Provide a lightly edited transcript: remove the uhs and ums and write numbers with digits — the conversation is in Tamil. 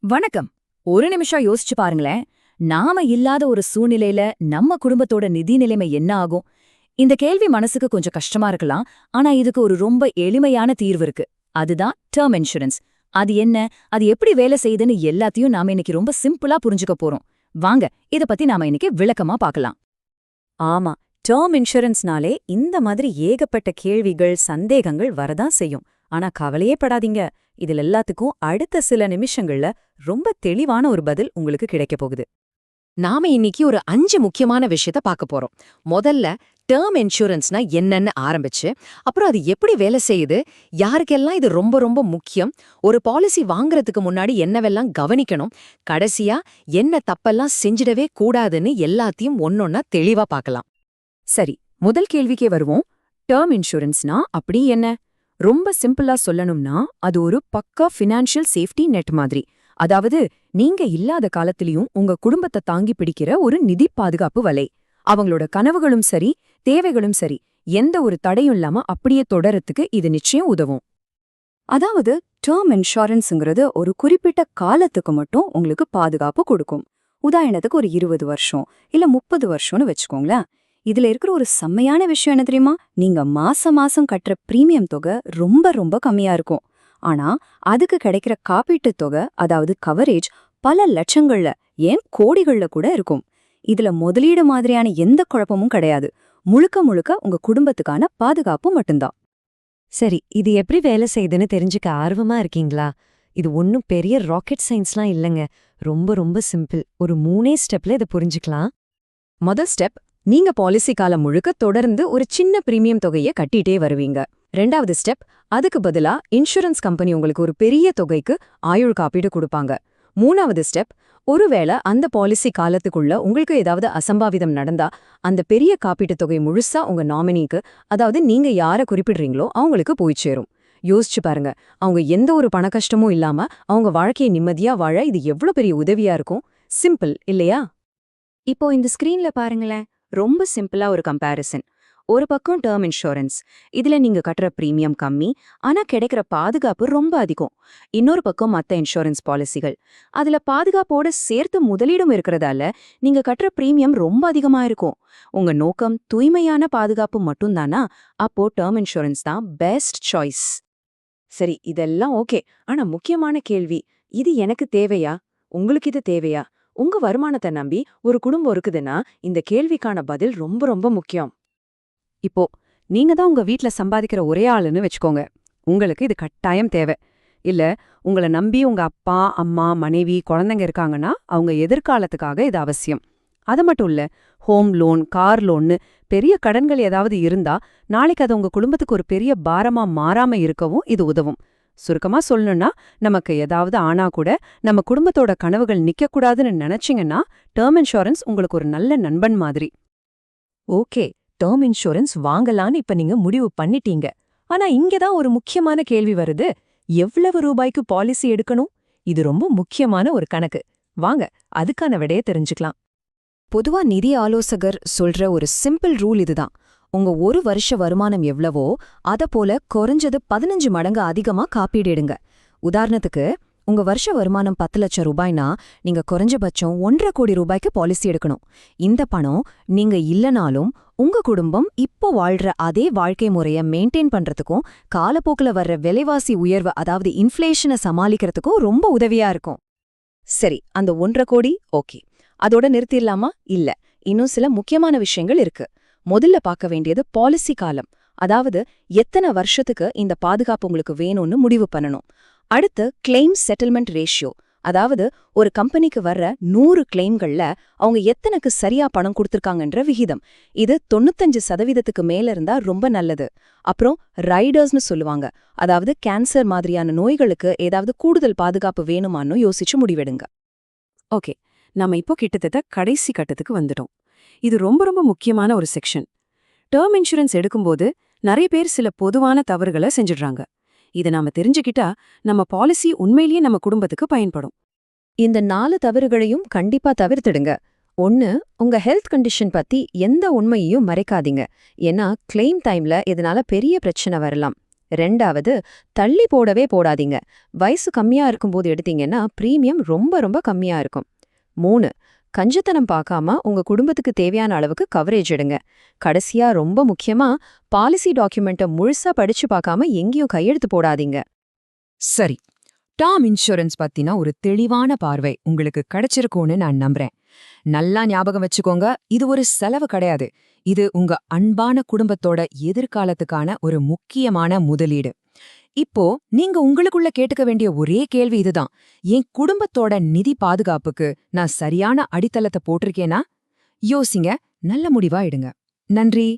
வணக்கம். ஒரு நிமிஷம் யோசிச்சு பாருங்களேன். நாம இல்லாத ஒரு சூழ்நிலையில நம்ம குடும்பத்தோட நிதி நிலைமை என்ன ஆகும்? இந்த கேள்வி மனசுக்கு கொஞ்சம் கஷ்டமா இருக்கலாம். ஆனா இதுக்கு ஒரு ரொம்ப எளிமையான தீர்வு இருக்கு. அதுதான் டெர்ம் இன்சூரன்ஸ். அது என்ன, அது எப்படி வேலை செய்யுதுன்னு எல்லாத்தையும் நாம இன்னைக்கு ரொம்ப சிம்பிளா புரிஞ்சுக்க போறோம். வாங்க, இத பத்தி நாம இன்னைக்கு விளக்கமா பார்க்கலாம். ஆமா, டேர்ம் இன்சூரன்ஸ்னாலே இந்த மாதிரி ஏகப்பட்ட கேள்விகள் சந்தேகங்கள் வரதான் செய்யும். ஆனா கவலையே படாதீங்க, இதுல எல்லாத்துக்கும் அடுத்த சில நிமிஷங்கள்ல ரொம்ப தெளிவான ஒரு பதில் உங்களுக்கு கிடைக்க போகுது. நாம இன்னைக்கு ஒரு 5 முக்கியமான விஷயத்த பார்க்க போறோம். முதல்ல டேர்ம் இன்சூரன்ஸ்னா என்னன்னு ஆரம்பிச்சு, அப்புறம் அது எப்படி வேலை செய்யுது, யாருக்கெல்லாம் இது ரொம்ப ரொம்ப முக்கியம், ஒரு பாலிசி வாங்குறதுக்கு முன்னாடி என்னவெல்லாம் கவனிக்கணும், கடைசியா என்ன தப்பெல்லாம் செஞ்சிடவே கூடாதுன்னு எல்லாத்தையும் ஒன்னொன்னா தெளிவா பார்க்கலாம். சரி, முதல் கேள்விக்கே வருவோம். டேர்ம் இன்சூரன்ஸ்னா அப்படி என்ன? ரொம்ப சிம்பிளா சொல்லணும்னா அது ஒரு பக்கா ஃபினான்ஷியல் சேஃப்டி நெட் மாதிரி. அதாவது நீங்க இல்லாத காலத்திலயும் உங்க குடும்பத்தை தாங்கி பிடிக்கிற ஒரு நிதி பாதுகாப்பு வலை. அவங்களோட கனவுகளும் சரி, தேவைகளும் சரி, எந்த ஒரு தடையும் இல்லாம அப்படியே தொடரத்துக்கு இது நிச்சயம் உதவும். அதாவது டேர்ம் இன்சூரன்ஸ்ங்கிறது ஒரு குறிப்பிட்ட காலத்துக்கு மட்டும் உங்களுக்கு பாதுகாப்பு கொடுக்கும். உதாரணத்துக்கு ஒரு 20 வருஷம் இல்ல 30 வருஷம்னு வச்சுக்கோங்களேன். இதுல இருக்கிற ஒரு செம்மையான விஷயம் என்ன தெரியுமா? நீங்க மாசம் மாசம் கட்டுற பிரீமியம் தொகை ரொம்ப ரொம்ப கம்மியா இருக்கும். ஆனா அதுக்கு கிடைக்கிற காப்பீட்டு தொகை, அதாவது கவரேஜ், பல லட்சங்கள்ல, ஏன் கோடிகள்ல கூட இருக்கும். இதுல முதலீடு மாதிரியான எந்த குழப்பமும் கிடையாது. முழுக்க முழுக்க உங்க குடும்பத்துக்கான பாதுகாப்பு மட்டும்தான். சரி, இது எப்படி வேலை செய்யுதுன்னு தெரிஞ்சுக்க ஆர்வமா இருக்கீங்களா? இது ஒன்னும் பெரிய ராக்கெட் சயின்ஸ்லாம் இல்லைங்க. ரொம்ப ரொம்ப சிம்பிள். ஒரு 3 ஸ்டெப்ல இதை புரிஞ்சுக்கலாம். முதல் ஸ்டெப், நீங்க பாலிசி காலம் முழுக்க தொடர்ந்து ஒரு சின்ன பிரீமியம் தொகையை கட்டிட்டே வருவீங்க. ரெண்டாவது ஸ்டெப், அதுக்கு பதிலா இன்சூரன்ஸ் கம்பெனி உங்களுக்கு ஒரு பெரிய தொகைக்கு ஆயுள் காப்பீடு கொடுப்பாங்க. மூணாவது ஸ்டெப், ஒருவேளை அந்த பாலிசி காலத்துக்குள்ள உங்களுக்கு ஏதாவது அசம்பாவிதம் நடந்தா அந்த பெரிய காப்பீட்டு தொகை முழுசா உங்க நாமினிக்கு, அதாவது நீங்க யாரை குறிப்பிடுறீங்களோ அவங்களுக்கு போய் சேரும். யோசிச்சு பாருங்க, அவங்க எந்த ஒரு பண கஷ்டமும் இல்லாம அவங்க வாழ்க்கையை நிம்மதியா வாழ இது எவ்வளவு பெரிய உதவியா இருக்கும். சிம்பிள் இல்லையா? இப்போ இந்த ஸ்கிரீன்ல பாருங்களேன், ரொம்ப சிம்பிளா ஒரு கம்பேரிசன். ஒரு பக்கம் டேர்ம் இன்சூரன்ஸ், இதுல நீங்க கட்டுற பிரீமியம் கம்மி, ஆனா கிடைக்கிற பாதுகாப்பு ரொம்ப அதிகம். இன்னொரு பக்கம் மத்த இன்சூரன்ஸ் பாலிசிகள், அதுல பாதுகாப்போட சேர்த்து முதலீடும் இருக்கிறதால நீங்க கட்டுற பிரீமியம் ரொம்ப அதிகமா இருக்கும். உங்க நோக்கம் தூய்மையான பாதுகாப்பு மட்டும்தானா? அப்போ டேர்ம் இன்சூரன்ஸ் தான் பெஸ்ட் சாய்ஸ். சரி, இதெல்லாம் ஓகே. ஆனா முக்கியமான கேள்வி, இது எனக்கு தேவையா? உங்களுக்கு இது தேவையா? உங்க வருமானத்தை நம்பி ஒரு குடும்பம் இருக்குதுன்னா இந்த கேள்விக்கான பதில் ரொம்ப ரொம்ப முக்கியம். இப்போ நீங்க தான் உங்க வீட்ல சம்பாதிக்கிற ஒரே ஆளுன்னு வச்சுக்கோங்க. உங்களுக்கு இது கட்டாயம் தேவை. இல்ல உங்களை நம்பி உங்க அப்பா, அம்மா, மனைவி, குழந்தைங்க இருக்காங்கன்னா அவங்க எதிர்காலத்துக்காக இது அவசியம். அது மட்டும் இல்ல, ஹோம் லோன், கார் லோன்னு பெரிய கடன்கள் ஏதாவது இருந்தா நாளைக்கு அது உங்க குடும்பத்துக்கு ஒரு பெரிய பாரமா மாறாம இருக்கவும் இது உதவும். சுருக்கமா சொல்லணும்னா, நமக்கு ஏதாவது ஆனா கூட நம்ம குடும்பத்தோட கனவுகள் நிக்கக்கூடாதுன்னு நினைச்சிங்கன்னா டேர்ம் இன்சூரன்ஸ் உங்களுக்கு ஒரு நல்ல நண்பன் மாதிரி. ஓகே, டேர்ம் இன்சூரன்ஸ் வாங்கலான்னு இப்ப நீங்க முடிவு பண்ணிட்டீங்க. ஆனா இங்கதான் ஒரு முக்கியமான கேள்வி வருது. எவ்வளவு ரூபாய்க்கு பாலிசி எடுக்கணும்? இது ரொம்ப முக்கியமான ஒரு கணக்கு. வாங்க, அதுக்கான விடையை தெரிஞ்சுக்கலாம். பொதுவா நிதி ஆலோசகர் சொல்ற ஒரு சிம்பிள் ரூல் இதுதான். உங்க ஒரு வருஷ வருமானம் எவ்வளவோ அத போல குறைஞ்சது 15 மடங்கு அதிகமா காப்பீடு எடுங்க. உதாரணத்துக்கு, உங்க வருஷ வருமானம் 10 லட்சம் ரூபாய்னா நீங்க குறைஞ்சபட்சம் 1.5 கோடி ரூபாய்க்கு பாலிசி எடுக்கணும். இந்த பணம் நீங்க இல்லனாலும் உங்க குடும்பம் இப்போ வாழ்ற அதே வாழ்க்கை முறைய மெயின்டைன் பண்றதுக்கும் காலப்போக்குல வர்ற விலைவாசி உயர்வு, அதாவது இன்ஃப்ளேஷனை சமாளிக்கிறதுக்கும் ரொம்ப உதவியா இருக்கும். சரி, அந்த 1.5 கோடி ஓகே, அதோட நிறுத்திடலாமா? இல்ல, இன்னும் சில முக்கியமான விஷயங்கள் இருக்கு. முதல்ல பார்க்க வேண்டியது பாலிசி காலம். அதாவது எத்தனை வருஷத்துக்கு இந்த பாதுகாப்பு உங்களுக்கு வேணும்னு முடிவு பண்ணணும். அடுத்து கிளைம் செட்டில்மெண்ட் ரேஷியோ, அதாவது ஒரு கம்பெனிக்கு வர்ற 100 கிளைம்கள்ல அவங்க எத்தனைக்கு சரியா பணம் கொடுத்திருக்காங்கன்ற விகிதம். இது 95% மேல இருந்தா ரொம்ப நல்லது. அப்புறம் ரைடர்ஸ்னு சொல்லுவாங்க, அதாவது கேன்சர் மாதிரியான நோய்களுக்கு ஏதாவது கூடுதல் பாதுகாப்பு வேணுமான்னு யோசிச்சு முடிவெடுங்க. ஓகே, நாம இப்போ கிட்டத்தட்ட கடைசி கட்டத்துக்கு வந்துட்டோம். இது ரொம்ப ரொம்ப முக்கியமான ஒரு செக்ஷன். டேர்ம் இன்சூரன்ஸ் எடுக்கும்போது நிறைய பேர் சில பொதுவான தவறுகளை செஞ்சிடுறாங்க. இதை நாம தெரிஞ்சுக்கிட்டா நம்ம பாலிசி உண்மையிலேயே நம்ம குடும்பத்துக்கு பயன்படும். இந்த 4 தவறுகளையும் கண்டிப்பா தவிர்த்திடுங்க. 1, உங்க ஹெல்த் கண்டிஷன் பத்தி எந்த உண்மையையும் மறைக்காதீங்க. ஏன்னா கிளைம் டைம்ல இதனால பெரிய பிரச்சனை வரலாம். ரெண்டாவது, தள்ளி போடவே போடாதீங்க. வயசு கம்மியா இருக்கும்போது எடுத்தீங்கன்னா பிரீமியம் ரொம்ப ரொம்ப கம்மியா இருக்கும். 3, கஞ்சத்தனம் பார்க்காம உங்க குடும்பத்துக்கு தேவையான அளவுக்கு கவரேஜ் எடுங்க. கடைசியா ரொம்ப முக்கியமா, பாலிசி டாக்குமெண்ட்டை முழுசா படிச்சு பார்க்காம எங்கேயும் கையெழுத்து போடாதீங்க. சரி, டேர்ம் இன்சூரன்ஸ் பத்தின ஒரு தெளிவான பார்வை உங்களுக்கு கிடைச்சிருக்கும்னு நான் நம்புறேன். நல்லா ஞாபகம் வச்சுக்கோங்க, இது ஒரு செலவு கிடையாது. இது உங்க அன்பான குடும்பத்தோட எதிர்காலத்துக்கான ஒரு முக்கியமான முதலீடு. இப்போ நீங்க உங்களுக்குள்ள கேட்டுக்க வேண்டிய ஒரே கேள்வி இதுதான்: என் குடும்பத்தோட நிதி பாதுகாப்புக்கு நான் சரியான அடித்தளத்தை போட்டிருக்கேனா? யோசிங்க, நல்ல முடிவா எடுங்க. நன்றி.